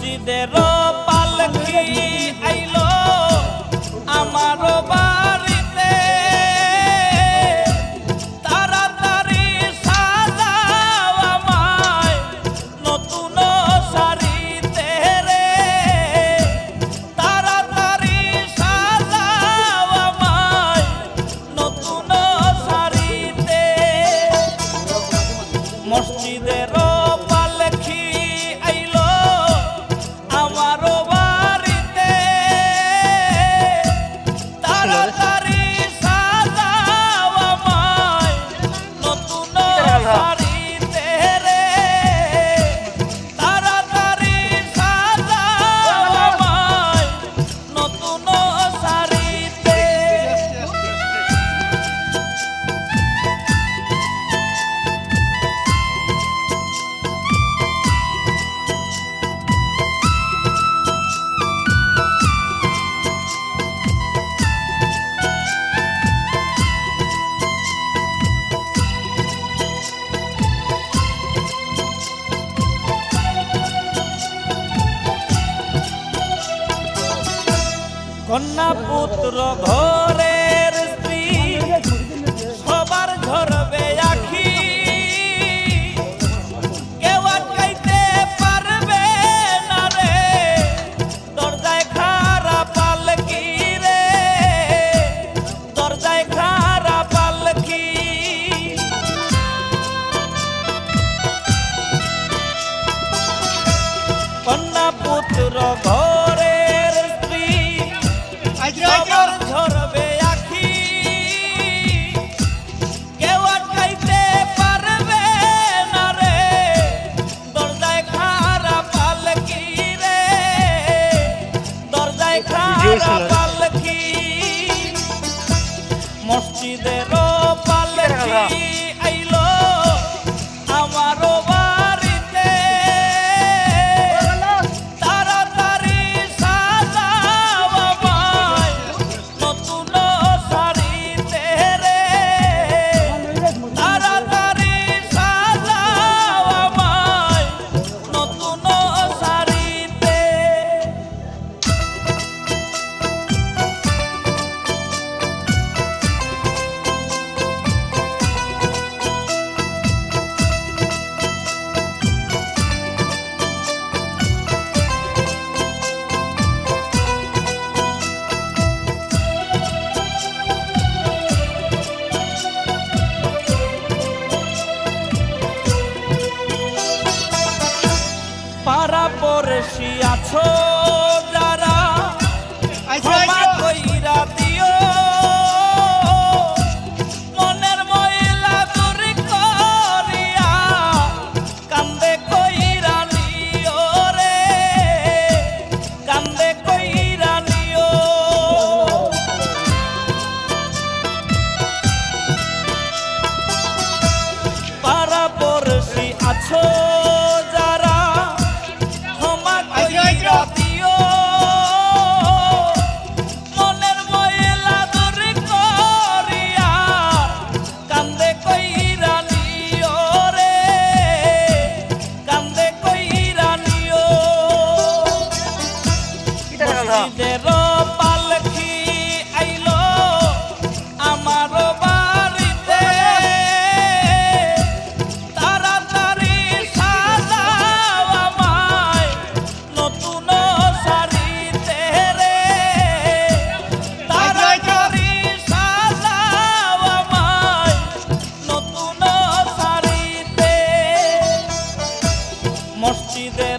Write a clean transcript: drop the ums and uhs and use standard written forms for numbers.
মসজিদের পালকি আইলো আমার বাড়িতে, তাড়াতাড়ি সাজাও আমায় নতুন শাড়িতে রে, তাড়াতাড়ি সাজাও আমায় নতুন শাড়িতে। মসজিদের পালকি আইলো আমার বাড়িতে, তাড়াতাড়ি সাজাও আমায় নতুন শাড়িতে রে, তাড়াতাড়ি সাজাও আমায় নতুন শাড়িতে। কন্যা পুত্র ঘরের স্ত্রী সবার ঝরবে আখি, কেউ আটকাইতে পারবে না রে, দরজায় খাড়া পালকি রে, দরজায় খাড়া পালকি। কন্যা পুত্র ঘরের স্ত্রী সবার ঝরবে আখি, কেউ আটকাইতে পারবে না রে, দরজায় খাড়া পালকি রে, দরজায় খাড়া পালকি। মসজিদের পালকি আইলো আমার বাড়িতে, তাড়াতাড়ি সাজাও আমায় নতুন শাড়িতে রে, তাড়াতাড়ি সাজাও আমায় নতুন শাড়িতে। পাড়া পড়শি আছো যারা ক্ষমা কইরা দিও, মনের ময়লা দূর করিয়া কান্দে কইরা নিও রে, কান্দে কইরা নিও। পাড়া পড়শি আছো যারা ক্ষমা কইরা দিও, মনের ময়লা দূর করিয়া কান্দে কইরা নিও রে, কান্দে কইরা নিও। মসজিদের পালকি আইলো আমার বাড়িতে, তাড়াতাড়ি সাজাও আমায় নতুন শাড়িতে রে, তাড়াতাড়ি সাজাও আমায় নতুন শাড়িতে। মসজিদে